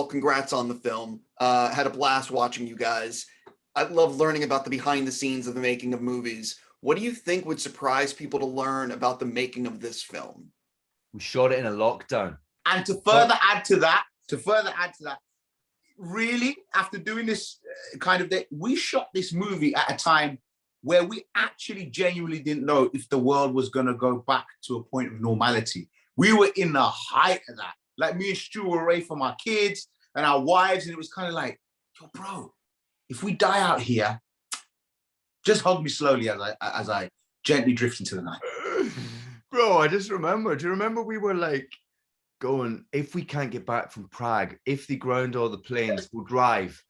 all, congrats on the film. Had a blast watching you guys. I love learning about the behind the scenes of the making of movies. What do you think would surprise people to learn about the making of this film? We shot it in a lockdown. And to further add to that, really, after doing this we shot this movie at a time where we actually genuinely didn't know if the world was going to go back to a point of normality. We were in the height of that. Like, me and Stu were away from our kids and our wives, and it was kind of like, yo, bro, if we die out here, just hug me slowly as I gently drift into the night. Bro, I just remember. Do you remember we were like going, if we can't get back from Prague, if they ground all the planes, we'll drive.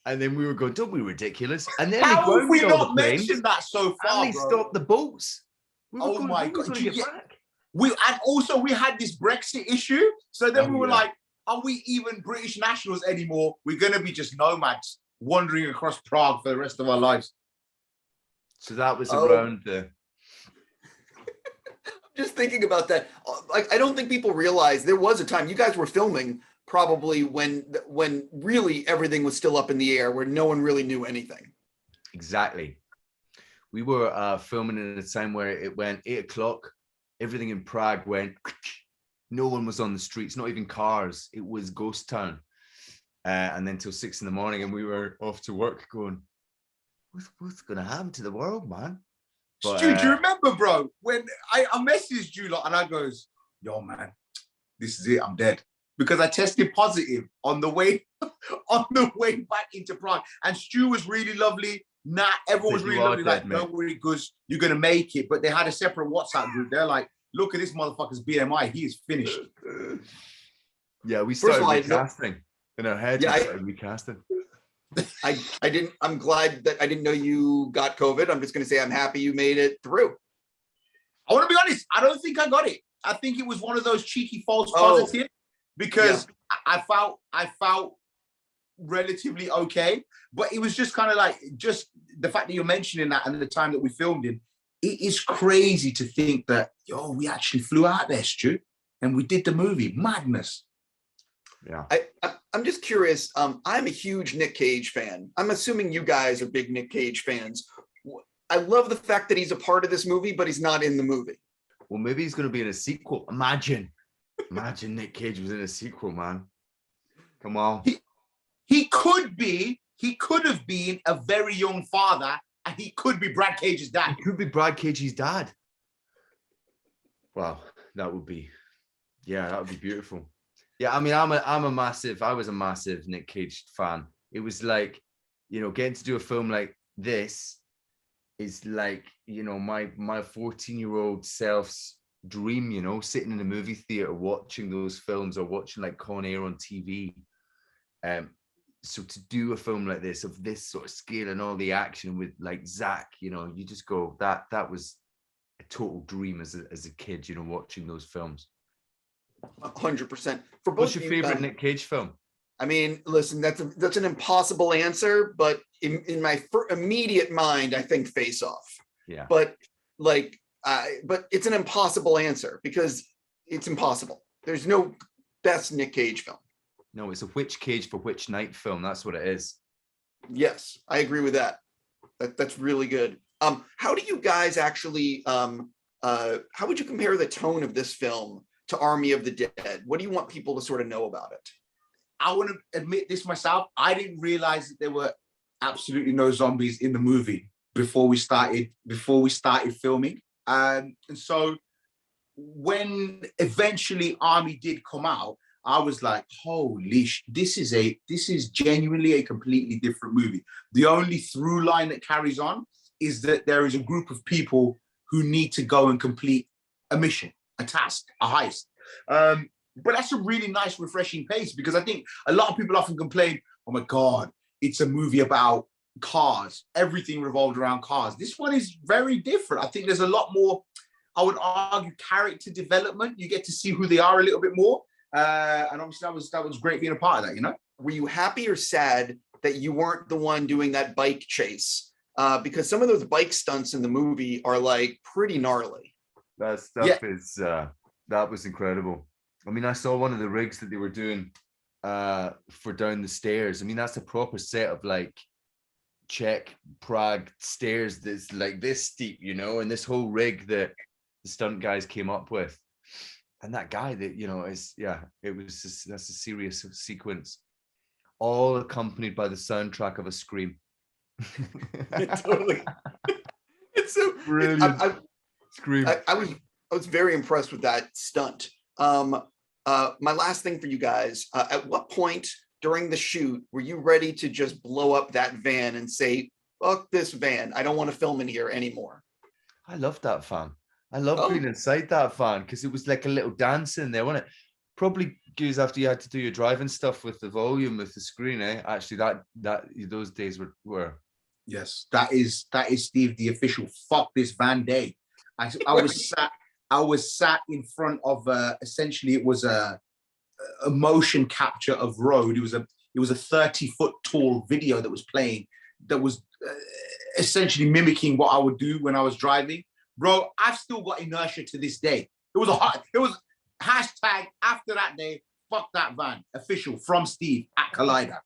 And then we were going, don't be ridiculous. And then how have we not planes, mentioned that so far, and they stopped the boats. Oh my God. And also we had this Brexit issue. So then we were like, are we even British nationals anymore? We're going to be just nomads wandering across Prague for the rest of our lives. So that was around the... Just thinking about that, like, I don't think people realize there was a time you guys were filming probably when really everything was still up in the air, where no one really knew anything. Exactly. We were filming at a time where it went 8 o'clock. Everything in Prague went, no one was on the streets, not even cars. It was ghost town. And then till 6 a.m, and we were off to work going, what's going to happen to the world, man? But, Stu, do you remember, bro, when I messaged you and I goes, yo, man, this is it, I'm dead. Because I tested positive on the way back into Prague. And Stu was really lovely. Everyone was really lovely. Like, don't worry, Gus, you're going to make it. But they had a separate WhatsApp group. They're like, look at this motherfucker's BMI. He is finished. Yeah, we started recasting in our heads. Yeah, we started recasting. I'm glad that I didn't know you got COVID. I'm just going to say I'm happy you made it through. I want to be honest. I don't think I got it. I think it was one of those cheeky false positives because I felt relatively okay. But it was just kind of like, just the fact that you're mentioning that and the time that we filmed in, it is crazy to think that, yo, we actually flew out there, Stu, and we did the movie. Madness. Yeah. I'm just curious. I'm a huge Nic Cage fan. I'm assuming you guys are big Nic Cage fans. I love the fact that he's a part of this movie, but he's not in the movie. Well, maybe he's going to be in a sequel. Imagine Nic Cage was in a sequel, man. Come on. He could have been a very young father, and he could be Brad Cage's dad. He could be Brad Cage's dad. Wow, that would be beautiful. Yeah, I mean, I was a massive Nic Cage fan. It was like, getting to do a film like this is like, my 14-year-old self's dream, sitting in a movie theater watching those films or watching like Con Air on TV. So to do a film like this, of this sort of scale and all the action with like Zack, you just go, that was a total dream as a kid, watching those films. 100%. For both. What's your favorite Nic Cage film? I mean, listen, that's an impossible answer, but in my immediate mind, I think Face Off. Yeah. But but it's an impossible answer because it's impossible. There's no best Nic Cage film. No, it's a which cage for which night film. That's what it is. Yes, I agree with that. That's really good. How do you guys actually? How would you compare the tone of this film to Army of the Dead? What do you want people to sort of know about it? I want to admit this myself. I didn't realize that there were absolutely no zombies in the movie before we started filming. And so when eventually Army did come out, I was like, holy this is genuinely a completely different movie. The only through line that carries on is that there is a group of people who need to go and complete a mission, a task, a heist. But that's a really nice, refreshing pace, because I think a lot of people often complain, oh my God, it's a movie about cars. Everything revolved around cars. This one is very different. I think there's a lot more, I would argue, character development. You get to see who they are a little bit more. And obviously that was great being a part of that, Were you happy or sad that you weren't the one doing that bike chase? Because some of those bike stunts in the movie are like pretty gnarly. That stuff is, that was incredible. I mean, I saw one of the rigs that they were doing for down the stairs. I mean, that's a proper set of like Czech Prague stairs that's like this steep, you know, and this whole rig that the stunt guys came up with. And that guy that, you know, is, yeah, it was just, that's a serious sequence, all accompanied by the soundtrack of a scream. Totally. It's so Brilliant. Scream. I was very impressed with that stunt. My last thing for you guys, at what point during the shoot were you ready to just blow up that van and say, fuck this van, I don't want to film in here anymore? I loved that van. I loved being inside that van because it was like a little dance in there, wasn't it? Probably because after you had to do your driving stuff with the volume, with the screen, eh? Actually, that those days were. Yes, that is Steve, the official fuck this van day. I was sat in front of essentially it was a motion capture of road. It was a 30-foot tall video that was playing that was essentially mimicking what I would do when I was driving. Bro, I've still got inertia to this day. It was hashtag after that day, fuck that van, official from Steve at Collider.